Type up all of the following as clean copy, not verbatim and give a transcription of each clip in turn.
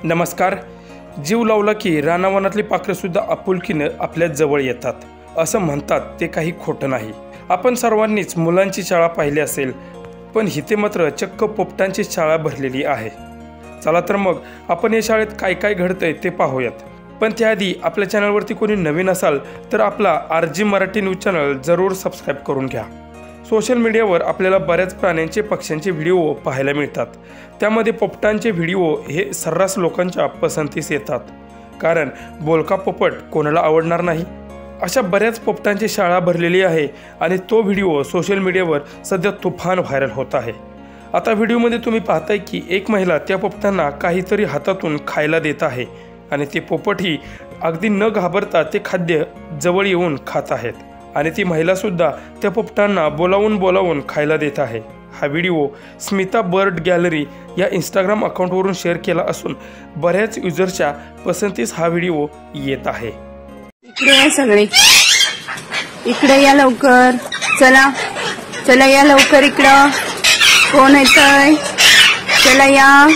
नमस्कार। जीव लावला की रानावनातली पाखरं सुद्धा आपुलकीने आपल्या जवळ येतात असं म्हणतात ते काही खोटं नाही। आपण सर्वांनीच मुलांची शाळा पाहिली असेल, पण इथे मात्र चक्क पोपटांची शाळा भरलेली आहे। चला तर मग आपण या शाळेत काय काय घडतंय ते पाहूयात। पण त्याआधी आपल्या चॅनलवरती कोणी नवीन असाल तर आपला RG मराठी न्यूज चॅनल जरूर सबस्क्राइब करून घ्या। सोशल मीडियावर आपल्याला बऱ्याच प्राण्यांचे पक्ष्यांचे व्हिडिओ पाहायला मिळतात। त्यामध्ये पोपटांचे व्हिडिओ हे सर्रास लोकांच्या पसंतीस येतात, कारण बोलका पोपट कोणाला आवडणार नाही। अशा बऱ्याच पोपटांची शाळा भरलेली आहे आणि तो व्हिडिओ सोशल मीडियावर सध्या तुफान व्हायरल होत आहे। आता व्हिडिओमध्ये तुम्ही पाहताय की एक महिला त्या पोपटांना काहीतरी हातातून खायला देत आहे आणि ते पोपटही अगदी न घाबरता ते खाद्य जवळ येऊन खात आहेत आणि ती महिला सुद्धा त्या पोपटांना बोलावून खायला देत आहे। हा व्हिडिओ स्मिता बर्ड गॅलरी या इंस्टाग्राम अकाउंटवरून शेअर केला असून बऱ्याच युजर्सच्या पसंतीस हा व्हिडिओ येत आहे। इकडे या सगळे, इकडे या लवकर, चला चला या लवकर, इकडं कोण येतंय, चला या,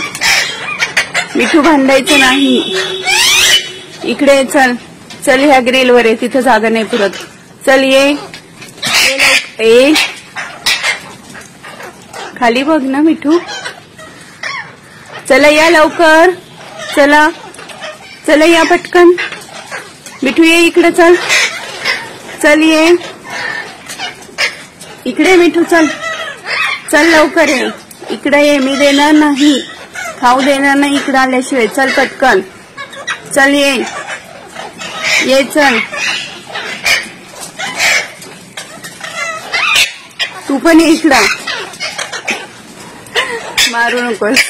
मिठू भांडायचं नाही, इकडे चल चल, ह्या ग्रिलवर आहे, तिथं जागा नाही पुरत, चल ये ए, खाली बघ ना मिठू, चला या लवकर, चला चला या पटकन, मिठू ये इकडे, चल चल ये इकडे, मिठू चल चल लवकर ये इकडे, ये मी देणार नाही, खाऊ देणार नाही इकडे आल्याशिवाय, चल पटकन चल ये चल, तू पण ये इकडं, मारू नकोस।